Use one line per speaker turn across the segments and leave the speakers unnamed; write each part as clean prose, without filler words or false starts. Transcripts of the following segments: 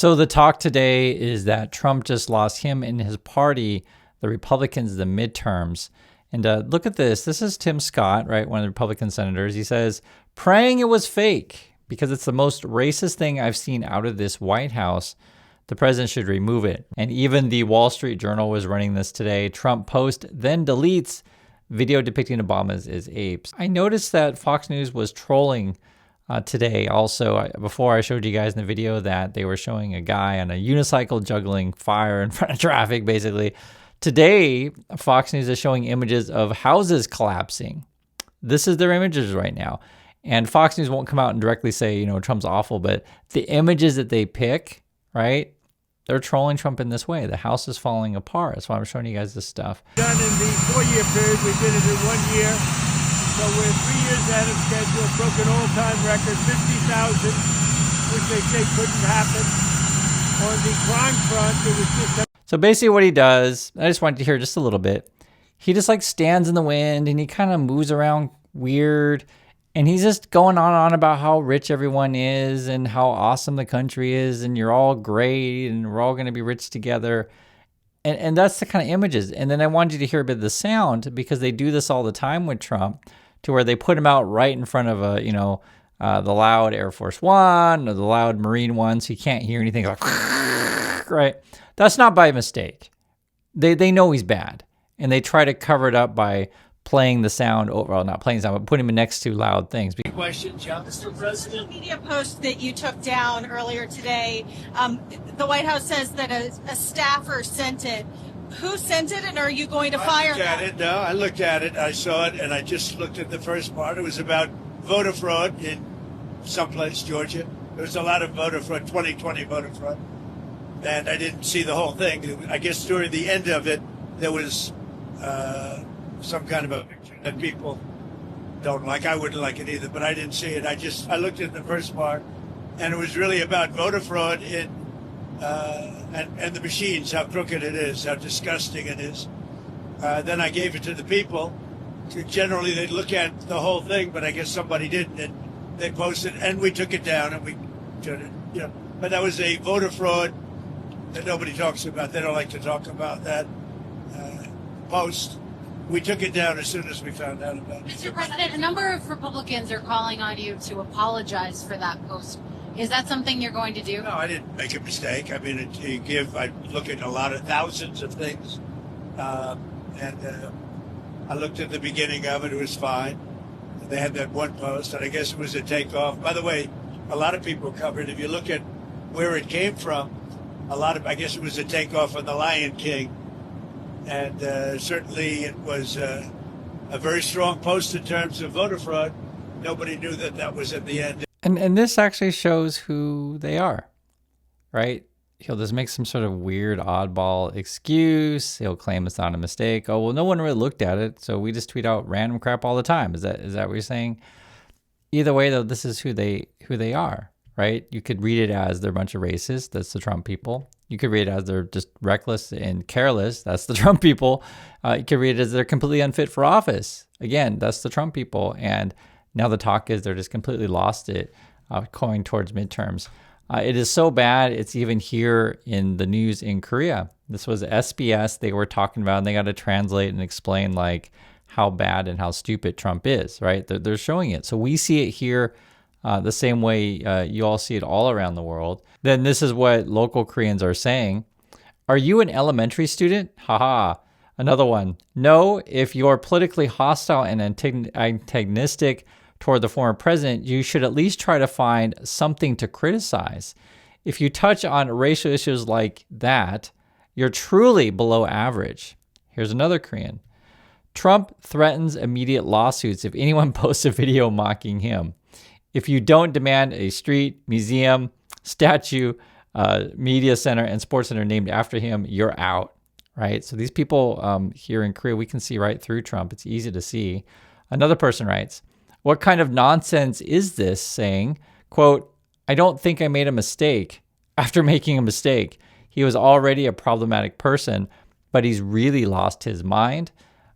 So the talk today is that Trump just lost him and his party, the Republicans, the midterms. And look at this. This is Tim Scott, right? One of the Republican senators. He says, praying it was fake because it's the most racist thing I've seen out of this White House. The president should remove it. And even the Wall Street Journal was running this today. Trump post then deletes video depicting Obama as apes. I noticed that Fox News was trolling today also. Before I showed you guys in the video that they were showing a guy on a unicycle juggling fire in front of traffic, basically. Today, Fox News is showing images of houses collapsing. This is their images right now. And Fox News won't come out and directly say, you know, Trump's awful, but the images that they pick, right, they're trolling Trump in this way. The house is falling apart. That's why I'm showing you guys this stuff.
Done in the 4-year period, we did it in 1 year. So we're 3 years ahead of schedule, broke an all-time record, 50,000, which they say couldn't happen. On the crime front, it was just...
So basically what he does, I just wanted to hear just a little bit. He just like stands in the wind and he kind of moves around weird. And he's just going on and on about how rich everyone is and how awesome the country is. And you're all great and we're all going to be rich together. And that's the kind of images. And then I wanted you to hear a bit of the sound because they do this all the time with Trump to where they put him out right in front of the loud Air Force One or the loud Marine One. So you can't hear anything like, right? That's not by mistake. They know he's bad, and they try to cover it up by playing the sound over. Well, not playing the sound, but putting him next to loud things.
Question, Mr. President.
Media post that you took down earlier today. The White House says that a staffer sent it. Who sent it, and are you going to fire them?
No, I looked at it. I saw it, and I just looked at the first part. It was about voter fraud in someplace, Georgia. There was a lot of voter fraud, 2020 voter fraud. And I didn't see the whole thing. I guess during the end of it, there was some kind of a picture that people don't like. I wouldn't like it either, but I didn't see it. I looked at the first part, and it was really about voter fraud in and the machines, how crooked it is, how disgusting it is. Then I gave it to the people. Generally, they'd look at the whole thing, but I guess somebody didn't. And they posted, and we took it down, and we turned it, But that was a voter fraud that nobody talks about. They don't like to talk about that post. We took it down as soon as we found out about it.
Mr. President, a number of Republicans are calling on you to apologize for that post. Is that something you're going to do?
No, I didn't make a mistake. I mean, I look at a lot of thousands of things. And I looked at the beginning of it. It was fine. They had that one post, and I guess it was a takeoff. By the way, a lot of people covered. If you look at where it came from, I guess it was a takeoff on The Lion King. And certainly it was a very strong post in terms of voter fraud. Nobody knew that was at the end.
And this actually shows who they are, right? He'll just make some sort of weird oddball excuse. He'll claim it's not a mistake. Oh, well, no one really looked at it, so we just tweet out random crap all the time. Is that what you're saying? Either way, though, this is who they are, right? You could read it as they're a bunch of racists. That's the Trump people. You could read it as they're just reckless and careless. That's the Trump people. You could read it as they're completely unfit for office. Again, that's the Trump people. And now the talk is they're just completely lost it going towards midterms. It is so bad, it's even here in the news in Korea. This was SBS they were talking about, and they got to translate and explain like how bad and how stupid Trump is, right? They're showing it. So we see it here the same way you all see it all around the world. Then this is what local Koreans are saying. Are you an elementary student? Haha. Another one. No, if you're politically hostile and antagonistic toward the former president, you should at least try to find something to criticize. If you touch on racial issues like that, you're truly below average. Here's another Korean. Trump threatens immediate lawsuits if anyone posts a video mocking him. If you don't demand a street, museum, statue, media center, and sports center named after him, you're out, right? So these people here in Korea, we can see right through Trump. It's easy to see. Another person writes, what kind of nonsense is this saying, quote, I don't think I made a mistake. After making a mistake, he was already a problematic person, but he's really lost his mind.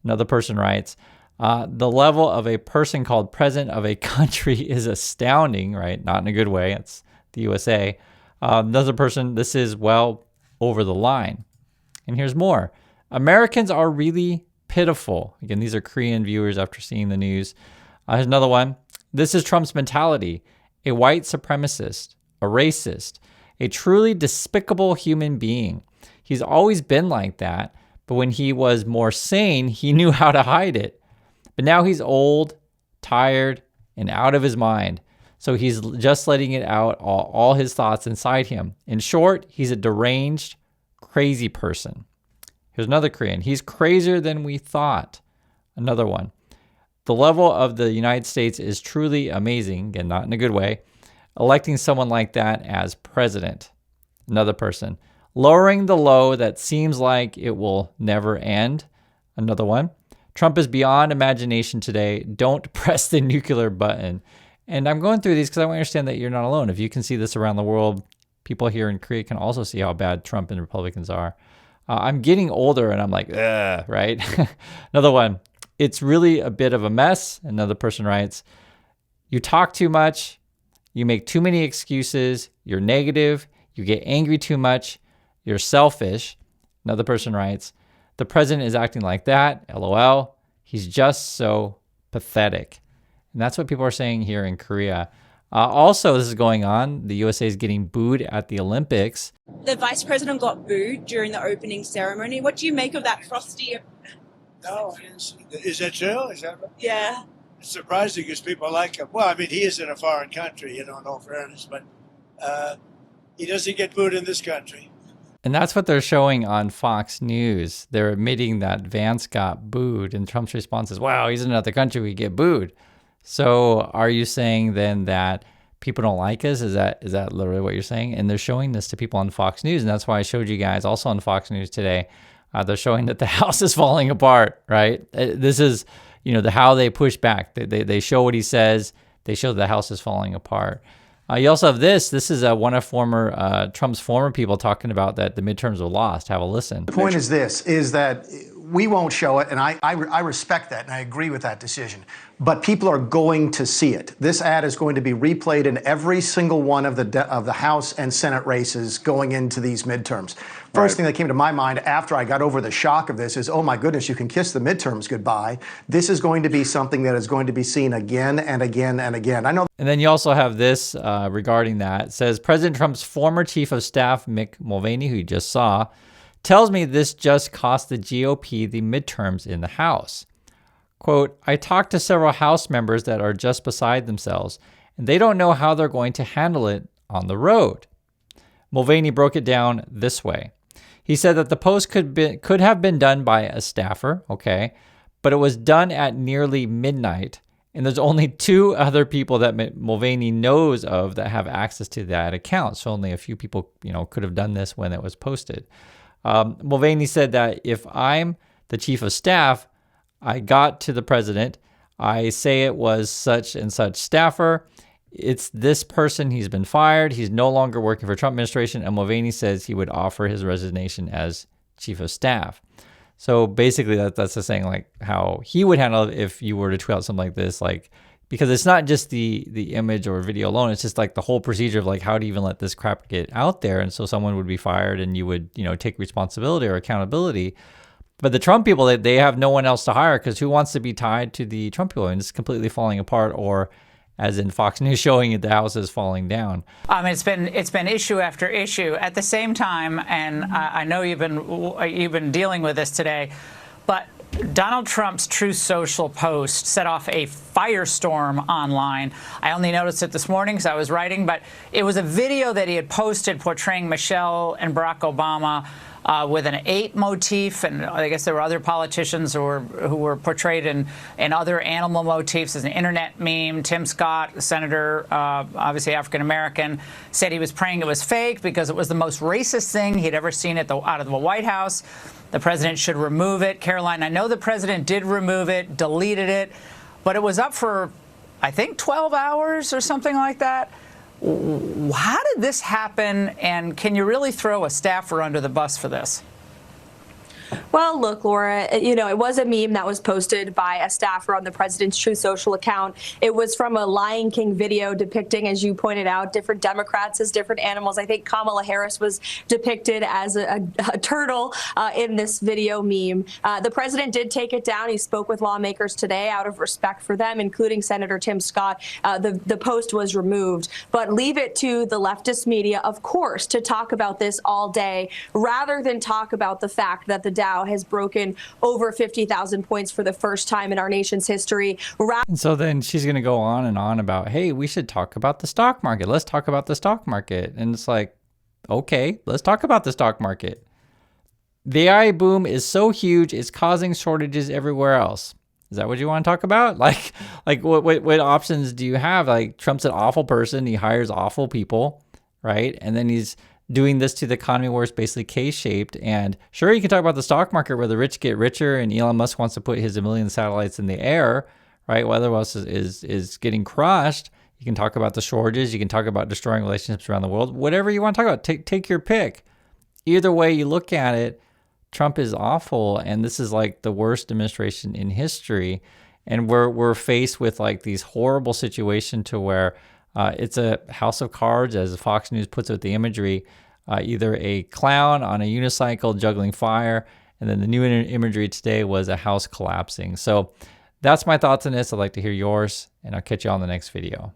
Another person writes, the level of a person called president of a country is astounding, right? Not in a good way. It's the USA. Another person, this is, well, over the line. And here's more. Americans are really pitiful. Again, these are Korean viewers after seeing the news. Here's another one. This is Trump's mentality. A white supremacist, a racist, a truly despicable human being. He's always been like that, but when he was more sane, he knew how to hide it. But now he's old, tired, and out of his mind. So he's just letting it out, all his thoughts inside him. In short, he's a deranged, crazy person. Here's another Korean. He's crazier than we thought. Another one. The level of the United States is truly amazing, and not in a good way. Electing someone like that as president. Another person. Lowering the low that seems like it will never end. Another one. Trump is beyond imagination today. Don't press the nuclear button. And I'm going through these because I want to understand that you're not alone. If you can see this around the world, people here in Korea can also see how bad Trump and Republicans are. I'm getting older and I'm like, ugh, right? Another one. It's really a bit of a mess. Another person writes, you talk too much. You make too many excuses. You're negative. You get angry too much. You're selfish. Another person writes, the president is acting like that. LOL. He's just so pathetic. And that's what people are saying here in Korea. Also, this is going on. The USA is getting booed at the Olympics.
The vice president got booed during the opening ceremony. What do you make of that, Frosty?
No, I didn't see that. Is that true? Is that right?
Yeah.
It's surprising because people like him. Well, I mean, he is in a foreign country, in all fairness, but he doesn't get booed in this country.
And that's what they're showing on Fox News. They're admitting that Vance got booed, and Trump's response is, wow, he's in another country, we get booed. So are you saying then that people don't like us? Is that literally what you're saying? And they're showing this to people on Fox News, and that's why I showed you guys also on Fox News today. They're showing that the house is falling apart, right? This is, how they push back. They show what he says. They show the house is falling apart. You also have this. This is one of Trump's former people talking about that the midterms were lost. Have a listen.
The point is that we won't show it, and I respect that, and I agree with that decision. But people are going to see it. This ad is going to be replayed in every single one of the House and Senate races going into these midterms. First thing that came to my mind after I got over the shock of this is, oh my goodness, you can kiss the midterms goodbye. This is going to be something that is going to be seen again and again and again. I know.
And then you also have this regarding that. It says, President Trump's former chief of staff, Mick Mulvaney, who you just saw, tells me this just cost the GOP the midterms in the House. Quote, I talked to several House members that are just beside themselves, and they don't know how they're going to handle it on the road. Mulvaney broke it down this way. He said that the post could have been done by a staffer, okay, but it was done at nearly midnight, and there's only 2 other people that Mulvaney knows of that have access to that account. So only a few people, could have done this when it was posted. Mulvaney said that if I'm the chief of staff, I got to the president, I say it was such and such staffer, it's this person, he's been fired, he's no longer working for Trump administration, and Mulvaney says he would offer his resignation as chief of staff. So basically that's the saying, like how he would handle it if you were to tweet out something like this, like, because it's not just the image or video alone, it's just like the whole procedure of like how to even let this crap get out there. And so someone would be fired and you would, take responsibility or accountability. But the Trump people, they have no one else to hire because who wants to be tied to the Trump people? And it's completely falling apart, or as in Fox News showing it, the house is falling down.
It's been issue after issue. At the same time, and I know you've been dealing with this today, but Donald Trump's Truth Social post set off a firestorm online. I only noticed it this morning because I was writing, but it was a video that he had posted portraying Michelle and Barack Obama with an 8 motif, and I guess there were other politicians who were portrayed in other animal motifs as an internet meme. Tim Scott, the senator, obviously African-American, said he was praying it was fake because it was the most racist thing he'd ever seen out of the White House. The president should remove it. Caroline, I know the president did remove it, deleted it, but it was up for, I think, 12 hours or something like that. How did this happen, and can you really throw a staffer under the bus for this?
Well, look, Laura, it was a meme that was posted by a staffer on the president's Truth Social account. It was from a Lion King video depicting, as you pointed out, different Democrats as different animals. I think Kamala Harris was depicted as a turtle in this video meme. The president did take it down. He spoke with lawmakers today out of respect for them, including Senator Tim Scott. The post was removed. But leave it to the leftist media, of course, to talk about this all day, rather than talk about the fact that the Dow has broken over 50,000 points for the first time in our nation's history.
And so then she's going to go on and on about, hey, we should talk about the stock market. Let's talk about the stock market. And it's like, okay, let's talk about the stock market. The AI boom is so huge, it's causing shortages everywhere else. Is that what you want to talk about? Like what options do you have? Like, Trump's an awful person. He hires awful people, right? And then he's doing this to the economy where it's basically K-shaped. And sure, you can talk about the stock market where the rich get richer and Elon Musk wants to put his 1 million satellites in the air, right? While everyone else is getting crushed. You can talk about the shortages. You can talk about destroying relationships around the world. Whatever you want to talk about, take your pick. Either way you look at it, Trump is awful, and this is like the worst administration in history. And we're faced with like these horrible situation to where it's a house of cards, as Fox News puts it with the imagery, either a clown on a unicycle juggling fire, and then the new imagery today was a house collapsing. So that's my thoughts on this. I'd like to hear yours, and I'll catch you on the next video.